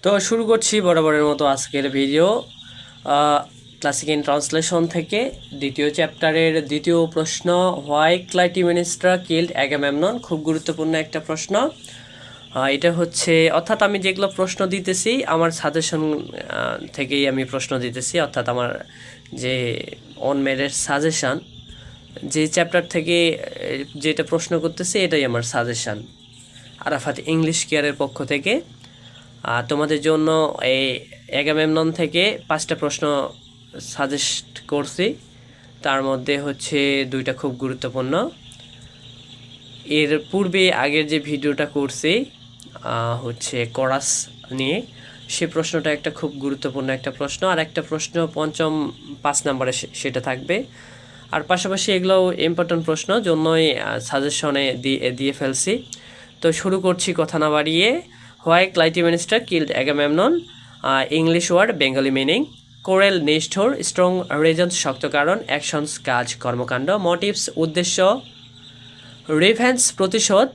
তো শুরু করছি বরাবরের মতো আজকের ভিডিও ক্লাসিক ইন ট্রান্সলেশন থেকে দ্বিতীয় চ্যাপ্টারের দ্বিতীয় প্রশ্ন, হোয়াই ক্লাইটিমেনেস্ট্রা কিল্ড অ্যাগামেমনন। খুব গুরুত্বপূর্ণ একটা প্রশ্ন। এটা হচ্ছে, অর্থাৎ আমি যেগুলো প্রশ্ন দিতেছি আমার সাজেশন থেকেই আমি প্রশ্ন দিতেছি, অর্থাৎ আমার যে অনমেডের সাজেশান, যে চ্যাপ্টার থেকে যেটা প্রশ্ন করতেছি এটাই আমার সাজেশান আরাফাত ইংলিশ কেয়ারের পক্ষ থেকে। তোমাদের জন্য এই অ্যাগামেমনন থেকে 5টা প্রশ্ন সাজেস্ট করছি, তার মধ্যে হচ্ছে 2টা খুব গুরুত্বপূর্ণ। এর পূর্বে আগের যে ভিডিওটা করছি হচ্ছে কোরাস নিয়ে, সে প্রশ্নটা একটা খুব গুরুত্বপূর্ণ একটা প্রশ্ন, আর একটা প্রশ্ন পঞ্চম 5 নম্বরে সেটা থাকবে। আর পাশাপাশি এগুলোও ইম্পর্টেন্ট প্রশ্ন, জন্যই সাজেশনে দিয়ে ফেলছি। তো শুরু করছি কথা না বাড়িয়ে। Why Clytemnestra killed Agamemnon, English word, Bengali meaning. Cruel নিষ্ঠুর, স্ট্রং রিজনস শক্ত কারণ, অ্যাকশনস কাজ কর্মকাণ্ড, মোটিভস উদ্দেশ্য, রিভেন্স প্রতিশোধ,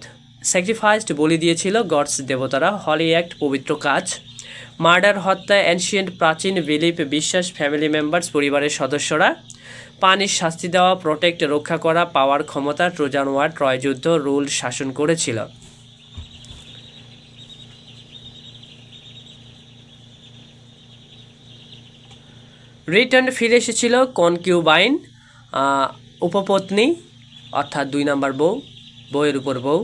স্যাক্রিফাইসড বলি দিয়েছিল, গডস দেবতারা, হলি অ্যাক্ট পবিত্র কাজ, মার্ডার হত্যা, অ্যানশিয়েন্ট প্রাচীন বিলিপ বিশ্বাস, ফ্যামিলি মেম্বার্স পরিবারের সদস্যরা, পানির শাস্তি দেওয়া, প্রোটেক্ট রক্ষা করা, পাওয়ার ক্ষমতা, ট্রোজান ওয়ার ট্রয় যুদ্ধ, রুল শাসন করেছিল। রিটার্ন ফিরে এসেছিল, কনকিউবাইন উপপত্নী, অর্থাৎ 2 নম্বর বউ, বউয়ের উপর বউ,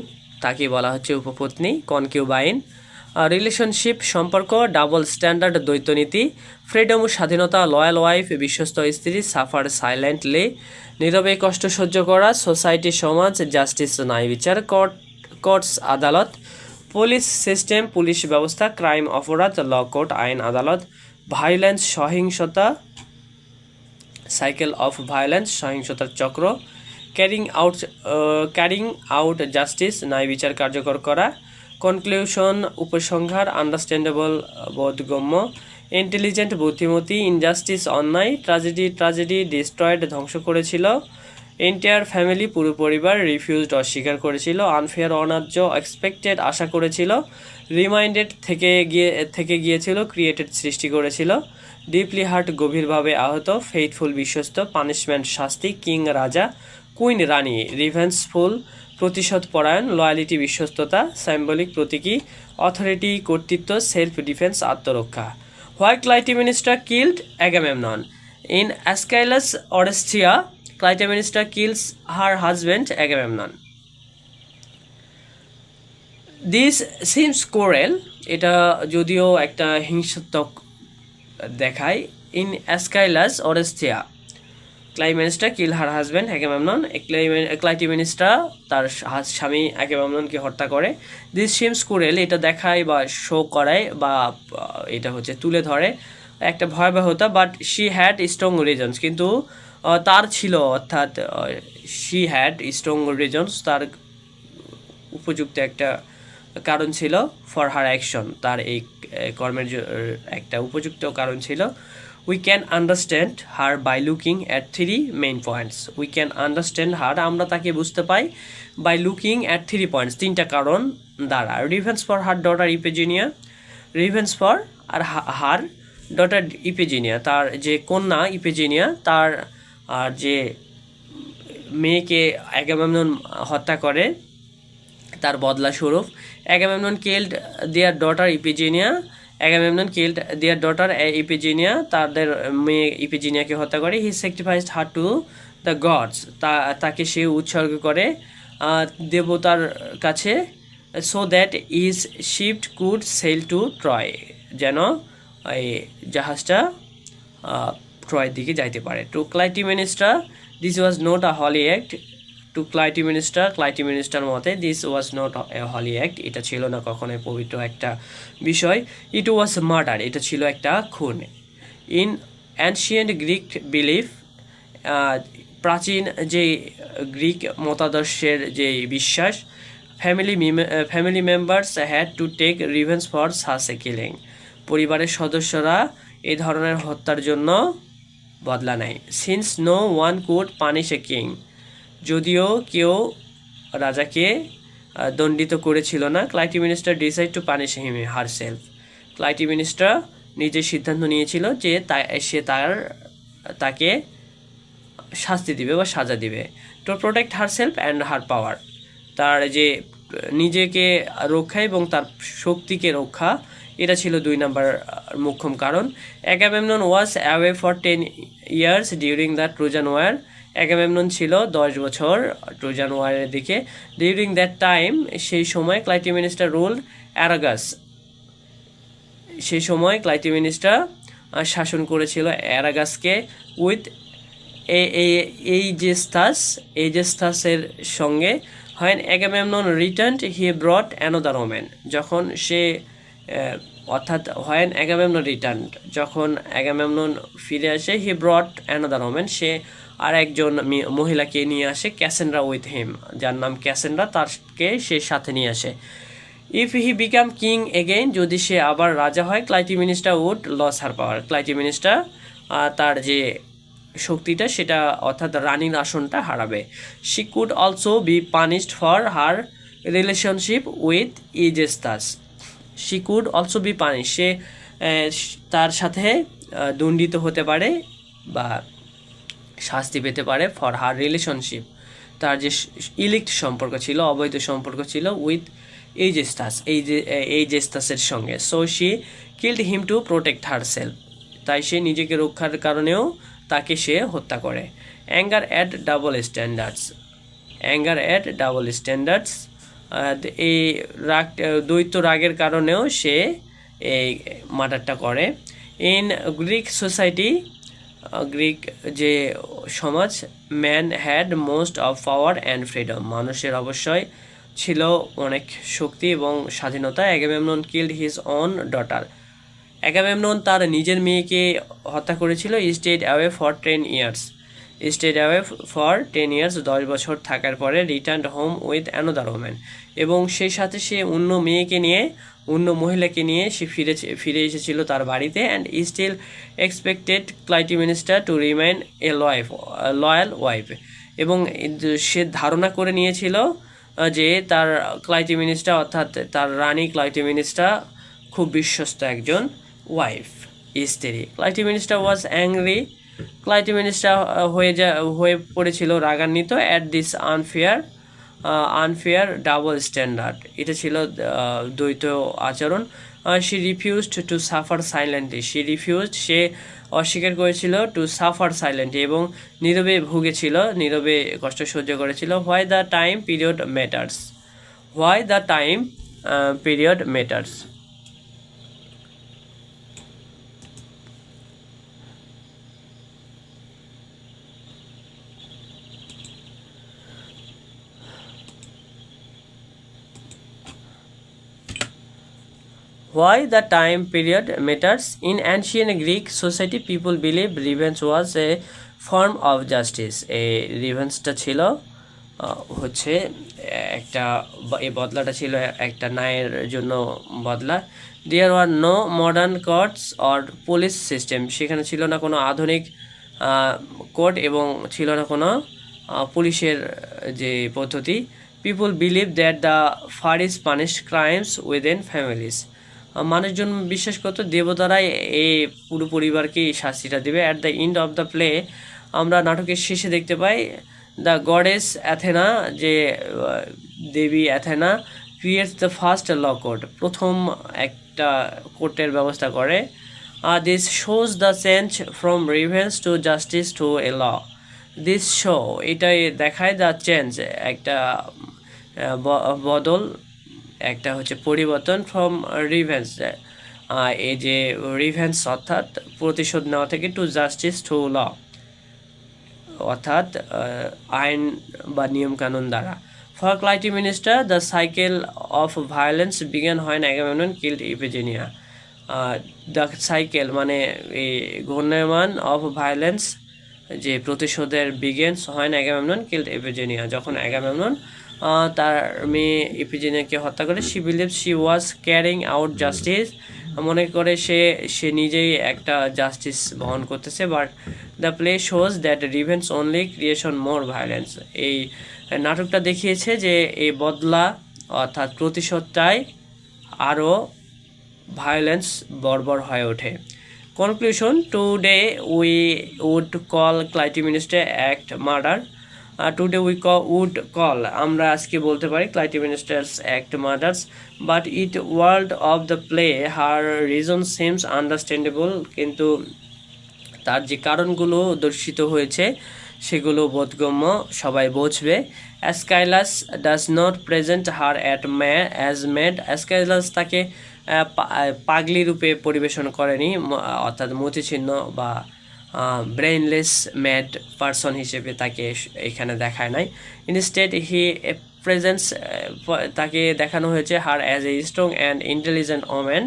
তাকে বলা হচ্ছে উপপত্নী, কনকিউবাইন। রিলেশনশিপ সম্পর্ক, ডাবল স্ট্যান্ডার্ড দ্বৈতনীতি, ফ্রিডম স্বাধীনতা, লয়াল ওয়াইফ বিশ্বস্ত স্ত্রী, সাফার সাইলেন্টলি নীরবে কষ্ট সহ্য করা, সোসাইটি সমাজ, জাস্টিস ন্যায় বিচার, কোর্টস আদালত, পুলিশ সিস্টেম পুলিশ ব্যবস্থা, ক্রাইম অপরাধ, ল কোর্ট আইন আদালত, ভায়োলেন্স সহিংসতা, সাইকেল অফ ভায়োলেন্স সহিংসতার চক্র, ক্যারিং আউট জাস্টিস ন্যায় বিচার কার্যকর করা, কনক্লিউশন উপসংহার, আন্ডারস্ট্যান্ডেবল বোধগম্য, ইন্টেলিজেন্ট বুদ্ধিমতী, ইনজাস্টিস অন্যায়, ট্রাজেডি ডিস্ট্রয়েড ধ্বংস করেছিল, এন্টায়ার ফ্যামিলি পুরো পরিবার, রিফিউজড অস্বীকার করেছিল, আনফেয়ার অন্যায্য এক্সপেক্টেড আশা করেছিল, রিমাইন্ডেড থেকে গিয়েছিল, ক্রিয়েটেড সৃষ্টি করেছিল, ডিপলি হার্ট গভীরভাবে আহত, ফেইথফুল বিশ্বস্ত, পানিশমেন্ট শাস্তি, কিং রাজা, কুইন রানী, রিভেন্সফুল প্রতিশোধ পরায়ণ, লয়ালিটি বিশ্বস্ততা, সিম্বলিক প্রতীকী, অথরিটি কর্তৃত্ব, সেলফ ডিফেন্স আত্মরক্ষা। Why Clytemnestra killed Agamemnon. In Aeschylus Oresteia, Clytemnestra kills her husband Agamemnon. This seems cruel, এটা যদিও একটা হিংসাত্মক দেখায়। In Aeschylus Oresteia, Clytemnestra kill her husband Agamemnon, Clytemnestra তার স্বামী অ্যাগামেমননকে হত্যা করে। দিস সিমস কোরেল, এটা দেখায় বা শো করায় বা এটা হচ্ছে তুলে ধরে একটা ভয়াবহতা, but she had strong reasons, কিন্তু তার ছিল, অর্থাৎ শি হ্যাড স্ট্রং রিজনস, তার উপযুক্ত একটা কারণ ছিল, ফর হার অ্যাকশন, তার এই কর্মের একটা উপযুক্ত কারণ ছিল। We can understand her by looking at 3 main points. We can understand her, আমরা তাকে বুঝতে পাই, বাই লুকিং অ্যাট 3 পয়েন্টস, 3টা কারণ দ্বারা। Revenge for her daughter Iphigenia, revenge for আর হার ডটার ইপেজিনিয়া, তার যে কন্যা ইপেজিনিয়া, তার আর যে মেয়েকে অ্যাগামেমনন হত্যা করে তার বদলা স্বরূপ। Agamemnon killed their daughter Iphigenia, Agamemnon killed their daughter Iphigenia, তাদের মেয়ে ইপিজিনিয়াকে হত্যা করে। He sacrificed her to the gods, তাকে সে উৎসর্গ করে দেবতার কাছে। So that is ship could sail to Troy, যেন এই জাহাজটা ট্রয়ের দিকে যাইতে পারে। To Clytemnestra, this was not a holy act. To ক্লাইটিমেনেস্ট্রার মতে, this was not a holy act, এটা ছিল না কখনোই পবিত্র একটা বিষয়। ইট ওয়াজ মার্ডার, এটা ছিল একটা খুন। ইন অ্যানশিয়েন্ট গ্রিক বিলিফ, প্রাচীন যে গ্রিক মতাদর্শের যে বিশ্বাস, family members had to take revenge for such a killing, পরিবারের সদস্যরা এই ধরনের হত্যার জন্য বদলা নেয়। Since no one could punish a king, যদিও কেউ রাজাকে দণ্ডিত করেছিল না। Clytemnestra decide to punish him herself, Clytemnestra নিজের সিদ্ধান্ত নিয়েছিল যে সে তাকে শাস্তি দিবে বা সাজা দিবে, to protect herself and her power, তার যে নিজেকে রক্ষা এবং তার শক্তিকে রক্ষা, এটা ছিল 2 নম্বর মুখ্যম কারণ। Agamemnon was away for 10 years during the Trojan war, Agamemnon ছিল 10 বছর ট্রোজান ওয়ারের দিকে। ডিউরিং দ্যাট টাইম, সেই সময় ক্লাইটিমেনেস্ট্রা রুলড অ্যারাগাস, সেই সময় ক্লাইটিমেনেস্ট্রা শাসন করেছিল অ্যারাগাসকে উইথ এইজেস্তাসের সঙ্গে। হয় Agamemnon returned he brought another women, যখন সে অর্থাৎ হয় অ্যাগামেমনন রিটার্ন, যখন অ্যাগামেমনন ফিরে আসে, হি ব্রট অ্যানাদার ওমেন, সে আর একজন মহিলাকে নিয়ে আসে, ক্যাসেন্ড্রা উইথ হিম, যার নাম ক্যাসেন্ড্রা, তারকে সে সাথে নিয়ে আসে। If he became king again, যদি সে আবার রাজা হয়, ক্লাইটিমেনেস্ট্রা উড লস হার পাওয়ার, ক্লাইটিমেনেস্ট্রা তার যে শক্তিটা সেটা অর্থাৎ রানীর আসনটা হারাবে। She could also be punished for her relationship with Aegisthus, she could also be punish, সে তার সাথে দণ্ডিত হতে পারে বা শাস্তি পেতে পারে ফর হার রিলেশনশিপ, তার যে ইলিক্ট সম্পর্ক ছিল, অবৈধ সম্পর্ক ছিল উইথ এইজেস্তাসের সঙ্গে। So she killed him to protect herself, তাই সে নিজেকে রক্ষার কারণেও তাকে সে হত্যা করে। Anger at double standards, anger at double standards, এই রাগ, দ্বৈত রাগের কারণেও সে এই মার্ডারটা করে। ইন গ্রিক সোসাইটি, গ্রিক যে সমাজ, man had most of power and freedom, মানুষের অবশ্যই ছিল অনেক শক্তি এবং স্বাধীনতা। Agamemnon killed his own daughter, Agamemnon তার নিজের মেয়েকে হত্যা করেছিল। Stayed away for 10 years, stayed away for 10 years, 10 বছর থাকার পরে return home with another women, এবং সেই সাথে সে অন্য মেয়েকে নিয়ে, অন্য মহিলাকে নিয়ে সে ফিরে এসেছিল তার বাড়িতে। And still expected Clytemnestra to remain a loyal wife, এবং সে ধারণা করে নিয়েছিল যে তার ক্লাইটিমেনেস্ট্রা অর্থাৎ তার রানী ক্লাইটিমেনেস্ট্রা খুব বিশ্বস্ত একজন ওয়াইফ, স্ত্রী। ক্লাইটিমেনেস্ট্রা ওয়াজ অ্যাংরি, ক্লাইটিমেনেস্ট্রা হয়ে পড়েছিল রাগান্বিত। At this unfair double standard, এটা ছিল দ্বৈত আচরণ। She refused to suffer silently, সে অস্বীকার করেছিল টু সাফার সাইলেন্টলি, এবং নীরবে ভুগেছিল, নীরবে কষ্ট সহ্য করেছিল। Why the time period matters, Why the time period matters. In ancient Greek society, people believed revenge was a form of justice. এই রিভেঞ্জটা ছিল হচ্ছে একটা, এই বদলাটা ছিল একটা ন্যায়ের জন্য বদলা। There were no modern courts or police system, সেখানে ছিল না কোনো আধুনিক কোর্ট এবং ছিল না কোনো পুলিশের যে পদ্ধতি। People believe that the Furies punish crimes within families, মানুষজন বিশ্বাস করতো দেবতারাই এই পুরো পরিবারকে এই শাস্তিটা দেবে। At the end of the play, আমরা নাটকের শেষে দেখতে পাই দ্য গডেস অ্যাথেনা, যে দেবী Athena, creates the first law code, প্রথম একটা কোর্টের ব্যবস্থা করে। This shows the change from revenge to justice to a law, this show, এটাই দেখায় দ্য চেঞ্জ, একটা বদল, একটা হচ্ছে পরিবর্তন, ফ্রম রিভেঞ্জ, এই যে রিভেঞ্জ অর্থাৎ প্রতিশোধ নেওয়া থেকে, টু জাস্টিস টু ল অর্থাৎ আইন বা নিয়মকানুন দ্বারা। For Clytemnestra the cycle of violence began হয় Agamemnon killed Iphigenia, the cycle মানে এই ঘূর্ণায়মান অফ ভায়োলেন্স, যে প্রতিশোধের বিগেন্স হয় অ্যাগামেমনন কিল্ড ইফিজেনিয়া, যখন অ্যাগামেমনন তার মেয়ে ইফিজেনিয়াকে হত্যা করে। She believe she was carrying out justice, মনে করে সে নিজেই একটা জাস্টিস বহন করতেছে। But the play shows that revenge only creation more violence, এই নাটকটা দেখিয়েছে যে এই বদলা অর্থাৎ প্রতিশোধটাই আরও ভায়োলেন্স বর্বর হয়ে ওঠে। Conclusion, today we would call Clytemnestra act murder. Today would call, আমরা আজকে বলতে পারি Clytemnestra's act murders, but it world of the play her reason seems understandable, কিন্তু তার যে কারণগুলো দর্শিত হয়েছে সেগুলো বোধগম্য, সবাই বুঝবে। Aeschylus does not present her at as mad, Aeschylus তাকে পাগলি রূপে পরিবেশন করেনি, অর্থাৎ মতিছিন্ন বা ব্রেইনলেস ম্যাড পারসন হিসেবে তাকে এখানে দেখায় নাই। ইনস্টেড হি প্রেজেন্টস, তাকে দেখানো হয়েছে হার as a strong and intelligent woman,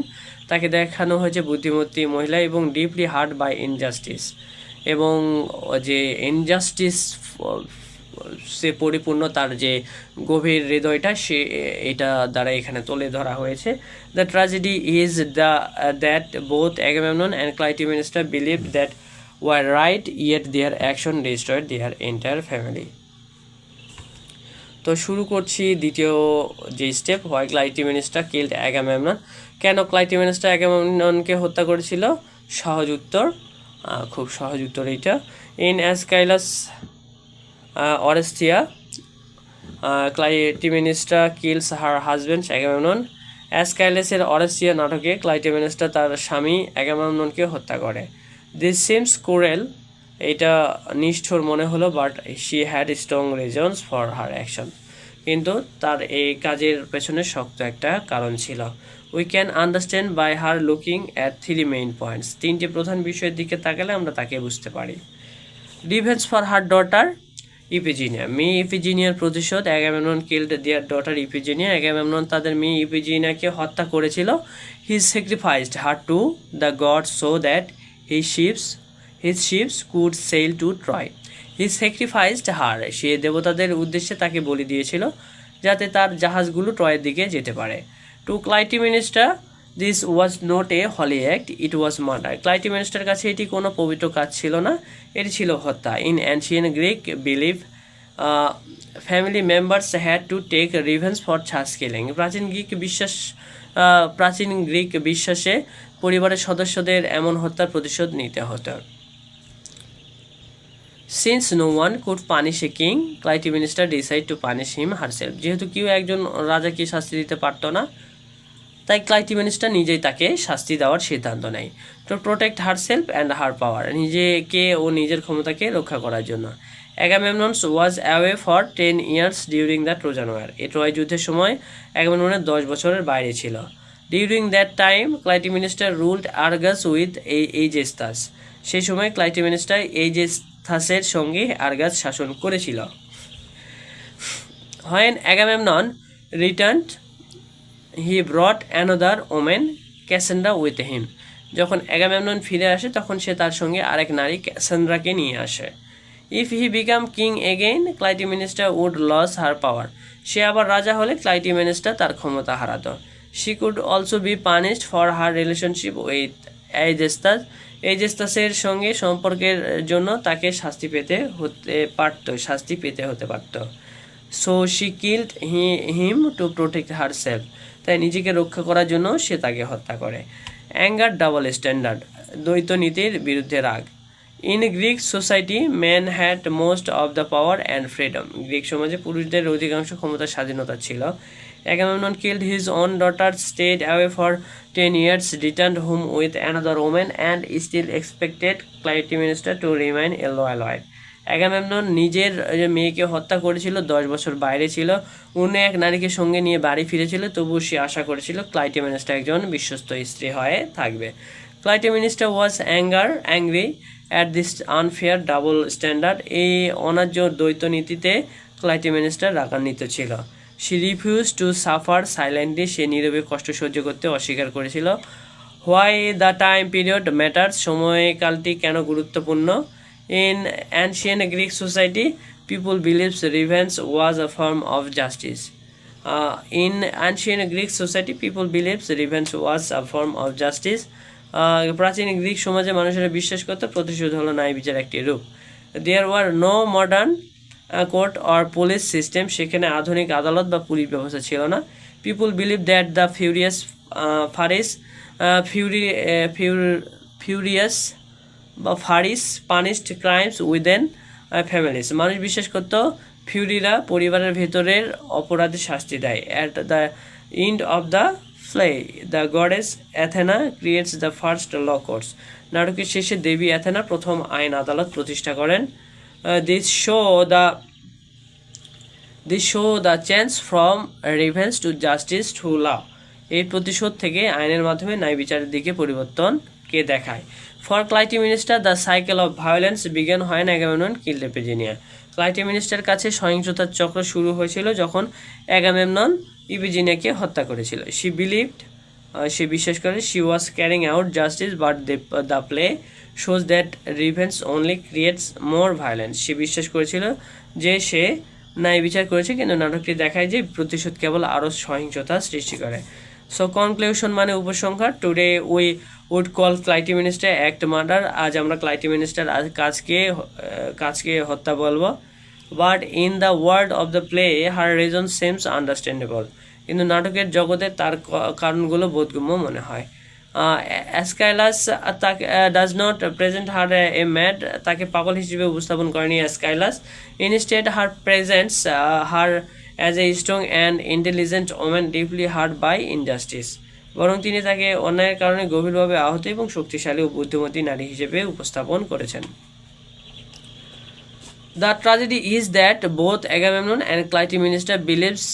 তাকে দেখানো হয়েছে বুদ্ধিমতী মহিলা এবং ডিপলি হার্ট বাই ইনজাস্টিস, এবং যে ইনজাস্টিস সে পরিপূর্ণ, তার যে গভীর হৃদয়টা সে এটা দ্বারা এখানে তুলে ধরা হয়েছে। The tragedy is that both Agamemnon and Clytemnestra believe that were right, yet their action destroyed their entire family. তো শুরু করছি দ্বিতীয় যে step, why Clytemnestra killed Agamemnon, কেন ক্লাইটেমিনিস্টা অ্যাগামেমননকে হত্যা করেছিল? সহজ উত্তর, খুব সহজ উত্তর এইটা। In Aeschylus Oresteia Clytemnestra kills her husband Agamemnon. অ্যাসকাইলাসের অরেস্টিয়া নাটকে ক্লাইটেমিনিস্টা তার স্বামী অ্যাগামেমননকে হত্যা করে। দিস সিমস ক্রুয়েল, এটা নিষ্ঠুর মনে হলো, but she had strong reasons for her action, কিন্তু তার এই কাজের পেছনে শক্ত একটা কারণ ছিল। We can understand by her looking at three main points, তিনটি প্রধান বিষয়ের দিকে তাকালে আমরা তাকে বুঝতে পারি। Revenge for her daughter Iphigenia, মেয়ে ইপিজিনিয়ার প্রতিশোধ। Agamemnon killed their daughter Iphigenia, Agamemnon তাদের মেয়ে ইপিজিনিয়াকে হত্যা করেছিল। He sacrificed her to the god so that his ships could sail to Troy. He sacrificed her, সে দেবতাদের উদ্দেশ্যে তাকে বলি দিয়েছিল যাতে তার জাহাজগুলো ট্রয়ের দিকে যেতে পারে। To Clytemnestra this was not a holy act, it was murder. ক্লাইটেমিনিস্টার কাছে এটি কোনো পবিত্র কাজ ছিল না, এটি ছিল হত্যা। In ancient Greek believe family members had to take revenge for such killing. প্রাচীন গ্রিক বিশ্বাসে পরিবারের সদস্যদের এমন হত্যার প্রতিশোধ নিতে হতো। Since no one could punish a king, Clytemnestra decide to punish him herself. যেহেতু কেউ একজন রাজাকে শাস্তি দিতে পারতো না, তাই ক্লাইটেমিনিস্টা নিজেই তাকে শাস্তি দেওয়ার সিদ্ধান্ত নেয়। To protect herself and her power, নিজেকে ও নিজের ক্ষমতাকে রক্ষা করার জন্য। Agamemnon was away for 10 years during the Trojan war, এই ট্রয় যুদ্ধের সময় অ্যাগামেমননের 10 বছরের বাইরে ছিল। During that time Clytemnestra ruled Argos with Aegisthus, সেই সময় ক্লাইটেমিনিস্টা এইজেস্তাসের সঙ্গে আর্গাস শাসন করেছিল। When Agamemnon returned he brought another woman Cassandra with him, যখন অ্যাগামেমনন ফিরে আসে তখন সে তার সঙ্গে আরেক নারী ক্যাসেন্ড্রাকে নিয়ে আসে। If he became king again Clytemnestra would lose her power, সে আবার রাজা হলে ক্লাইটেমিনিস্টা তার ক্ষমতা হারাতো। She could also be punished for her relationship with এইজেস্তাসের সঙ্গে সম্পর্কের জন্য তাকে শাস্তি পেতে হতে পারত। So she killed him to protect herself, তাই নিজেকে রক্ষা করার জন্য সে তাকে হত্যা করে। অ্যাঙ্গার ডাবল স্ট্যান্ডার্ড, দ্বৈত নীতির বিরুদ্ধে রাগ। In Greek society man had most of the power and freedom, Greek সমাজে পুরুষদের অধিকাংশ ক্ষমতার স্বাধীনতা ছিল। Agamemnon killed his own daughter, stayed away for 10 years, returned home with another woman and still expected Clytemnestra to remain a loyal wife. Agamemnon নিজের মেয়েকে হত্যা করেছিল, 10 বছর বাইরে ছিল, অন্য এক নারীকে সঙ্গে নিয়ে বাড়ি ফিরেছিল, তবুও সে আশা করেছিল ক্লাইটেমিনিস্টা একজন বিশ্বস্ত স্ত্রী হয়ে থাকবে। Clytemnestra was angry at this unfair double standard, এই অন্যায্য দ্বৈত নীতিতে ক্লাইটেমিনিস্টা রাগান্বিত ছিল। She refuse to suffer silently, সে নীরবে কষ্ট সহ্য করতে অস্বীকার করেছিল। Why the time period matters, সময়কালটি কেন গুরুত্বপূর্ণ। In ancient Greek society people believes revenge was a form of justice. In ancient Greek society people believes revenge was a form of justice, প্রাচীন গ্রিক সমাজে মানুষেরা বিশ্বাস করত প্রতিশোধ হলো ন্যায় বিচার একটি রূপ। There were no modern court or police system, সেখানে আধুনিক আদালত বা পুলিশ ব্যবস্থা ছিল না। People believe that the furious Furies furious বা Furies punished crimes within families. মানুষ বিশ্বাস করত ফিউরিরা পরিবারের ভেতরের অপরাধে শাস্তি দেয়। At the end of the play the goddess Athena creates the first law courts. নাটকের শেষে দেবী অ্যাথেনা প্রথম আইন আদালত প্রতিষ্ঠা করেন। This show the change from revenge to justice two ল। এই প্রতিশোধ থেকে আইনের মাধ্যমে ন্যায় বিচারের দিকে পরিবর্তনকে দেখায়। ফর ক্লাইটেমিনিস্টার the cycle of violence began হয় অ্যাগামেমনন কিল্ড ইফিজিনিয়া। ক্লাইটেমিনিস্টার কাছে সহিংসতার চক্র শুরু হয়েছিল যখন অ্যাগামেমনন ইফিজিনিয়াকে হত্যা করেছিল। সে বিশ্বাস করে she was carrying out justice but the play shows that revenge only creates more violence. সে বিশ্বাস করেছিল যে সে ন্যায় বিচার করেছে, কিন্তু নাটকটি দেখায় যে প্রতিশোধ কেবল আরও সহিংসতা সৃষ্টি করে। সো কনক্লুশন মানে উপসংহার। টুডে উই উড কল ক্লাইটেমিনিস্টার অ্যাক্ট মার্ডার। আজ আমরা ক্লাইটেমিনিস্টার কাজকে হত্যা বলবো। But in the world of the play her reason seems understandable. কিন্তু নাটকের জগতে তার কারণগুলো বোধগম্য মনে হয়। অ্যাসকাইলাস তাকে does not present her a mad, তাকে পাগল হিসেবে উপস্থাপন করেনি Aeschylus. Instead her presents her as a strong and intelligent woman deeply hurt by injustice. বরং তিনি তাকে অন্যায়ের কারণে গভীরভাবে আহত এবং শক্তিশালী ও বুদ্ধিমতী নারী হিসেবে উপস্থাপন করেছেন। The tragedy is that both Agamemnon and Clytemnestra believes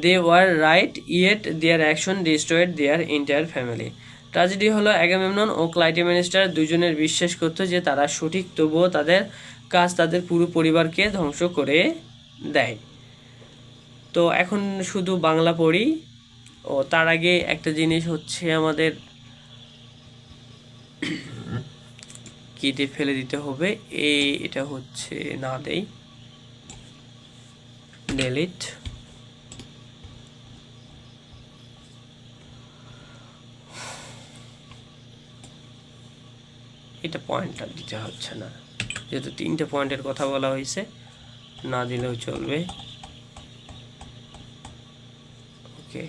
they were right, yet their action destroyed their entire family. Tragedy হলো অ্যাগামেমনন ও ক্লাইটেমেনেস্টার দুজনের বিশ্বাস করত যে তারা সঠিক, তবুও তাদের কাজ তাদের পুরো পরিবারকে ধ্বংস করে দেয়। তো এখন শুধু বাংলা পড়ি। ও তার আগে একটা জিনিস হচ্ছে আমাদের কেটে ফেলে দিতে হবে। এটা হচ্ছে না দেই, ডিলিট। এটা পয়েন্টটা দিতে হচ্ছে না, যেহেতু 3টে পয়েন্টের কথা বলা হয়েছে, না দিলেও চলবে। ওকে,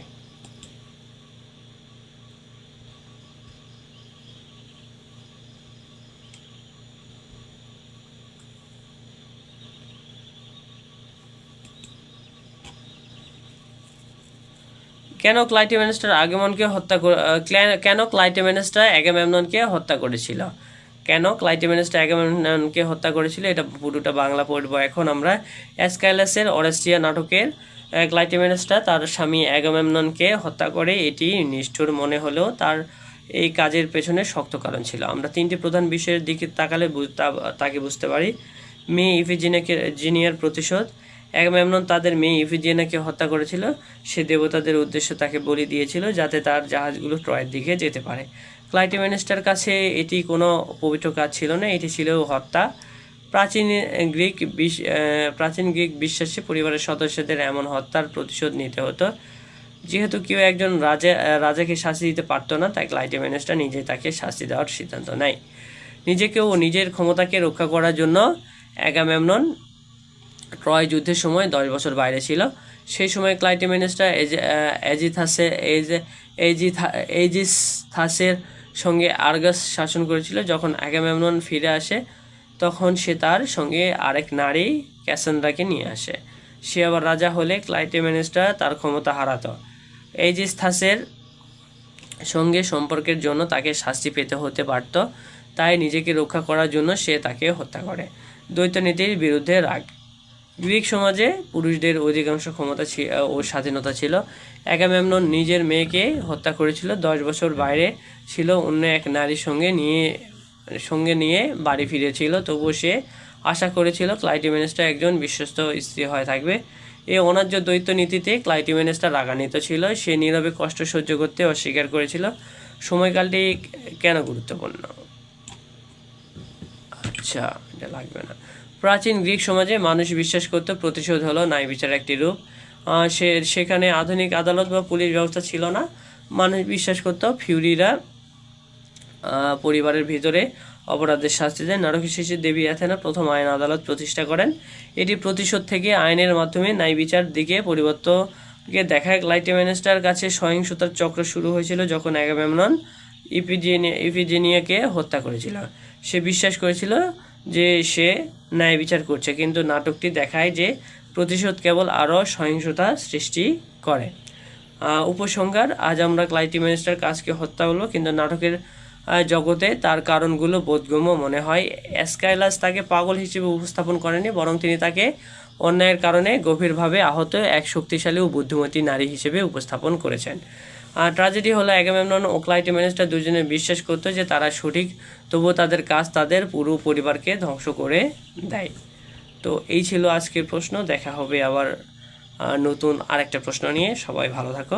কেন ক্লাইটেমেনেস্টার আগমনকে হত্যা কেন ক্লাইটেমেনেস্টার অ্যাগামেমননকে হত্যা করেছিল? কেন ক্লাইটেমেনেস্টার অ্যাগামেমননকে হত্যা করেছিল, এটা পুরোটা বাংলা পড়ব এখন আমরা। অ্যাসকাইলাসের অরেস্টিয়া নাটকের ক্লাইটেমেনেস্টার তার স্বামী অ্যাগামেমননকে হত্যা করে। এটি নিষ্ঠুর মনে হলেও তার এই কাজের পেছনে শক্ত কারণ ছিল। আমরা 3টি প্রধান বিষয়ের দিকে তাকালে তাকে বুঝতে পারি। মেয়ে ইফিজিনিয়ার প্রতিশোধ। অ্যাগামেমনন তাদের মেয়ে ইফিজিনিয়াকে হত্যা করেছিল। সে দেবতাদের উদ্দেশ্যে তাকে বলি দিয়েছিল যাতে তার জাহাজগুলো ট্রয়ের দিকে যেতে পারে। ক্লাইটেমেনেস্টার কাছে এটি কোনো পবিত্র কাজ ছিল না, এটি ছিল হত্যা। প্রাচীন গ্রিক বিশ্বাসে পরিবারের সদস্যদের এমন হত্যার প্রতিশোধ নিতে হতো। যেহেতু কেউ একজন রাজাকে শাস্তি দিতে পারতো না, তাই ক্লাইটেমেনেস্টার নিজে তাকে শাস্তি দেওয়ার সিদ্ধান্ত নেয়। নিজেকে ও নিজের ক্ষমতাকে রক্ষা করার জন্য অ্যাগামেমনন ট্রয় যুদ্ধের সময় 10 বছর বাইরে ছিল। সেই সময় ক্লাইটেমেনেস্টার এজিথাসের সঙ্গে আর্গাস শাসন করেছিল। যখন অ্যাগামেমনন ফিরে আসে তখন সে তার সঙ্গে আরেক নারী ক্যাসান্দ্রাকে নিয়ে আসে। সে আবার রাজা হলে ক্লাইটেমেনেস্টার তার ক্ষমতা হারাতো। এজিথাসের সঙ্গে সম্পর্কের জন্য তাকে শাস্তি পেতে হতে পারত, তাই নিজেকে রক্ষা করার জন্য সে তাকে হত্যা করে। দ্বৈত নীতির বিরুদ্ধে রাগ। গ্রিক সমাজে পুরুষদের অধিকাংশ ক্ষমতা ও স্বাধীনতা ছিল। অ্যাগামেমনন নিজের মেয়েকে হত্যা করেছিল, 10 বছর বাইরে ছিল, অন্য এক নারীর সঙ্গে নিয়ে বাড়ি ফিরেছিল। তবুও সে আশা করেছিল ক্লাইটেমেনেস্টার একজন বিশ্বস্ত স্ত্রী হয়ে থাকবে। এই অন্যায্য দ্বৈত নীতিতে ক্লাইটেমেনেস্টার রাগান্বিত ছিল। সে নীরবে কষ্ট সহ্য করতে অস্বীকার করেছিল। সময়কালটি কেন গুরুত্বপূর্ণ? আচ্ছা, এটা লাগবে না। প্রাচীন গ্রিক সমাজে মানুষ বিশ্বাস করত প্রতিশোধ হলো ন্যায় বিচারের একটি রূপ। সেখানে আধুনিক আদালত বা পুলিশ ব্যবস্থা ছিল না। মানুষ বিশ্বাস করত ফিউরিরা পরিবারের ভিতরে অপরাধের শাস্তি দেয়। নাটকের শেষে দেবী অ্যাথেনা প্রথম আইন আদালত প্রতিষ্ঠা করেন। এটি প্রতিশোধ থেকে আইনের মাধ্যমে ন্যায় বিচার দিকে পরিবর্তনকে দেখায়। ক্লাইটেমেনেস্টার কাছে সহিংসতার চক্র শুরু হয়েছিল যখন অ্যাগামেমনন ইফিজেনিয়াকে হত্যা করেছিল। সে বিশ্বাস করেছিল যে সে ন্যায় বিচার করছে, কিন্তু নাটকটি দেখায় যে প্রতিশোধ কেবল আরও সহিংসতা সৃষ্টি করে। উপসংহার: আজ আমরা ক্লাইটেমেনেস্টার কাজকে হত্যা হলো, কিন্তু নাটকের জগতে তার কারণগুলো বোধগম্য মনে হয়। এসকাইলাস তাকে পাগল হিসেবে উপস্থাপন করেনি, বরং তিনি তাকে অন্যায়ের কারণে গভীরভাবে আহত এক শক্তিশালী ও বুদ্ধিমতী নারী হিসেবে উপস্থাপন করেছেন। ট্র্যাজেডি হলো অ্যাগামেমনন ও ক্লাইটেমেনেস্টা দুজনে বিশ্বাস করতো যে তারা সঠিক, তবুও তাদের কাজ তাদের পুরো পরিবারকে ধ্বংস করে দেয়। তো এই ছিল আজকের প্রশ্ন। দেখা হবে আবার নতুন আরেকটা প্রশ্ন নিয়ে। সবাই ভালো থাকো।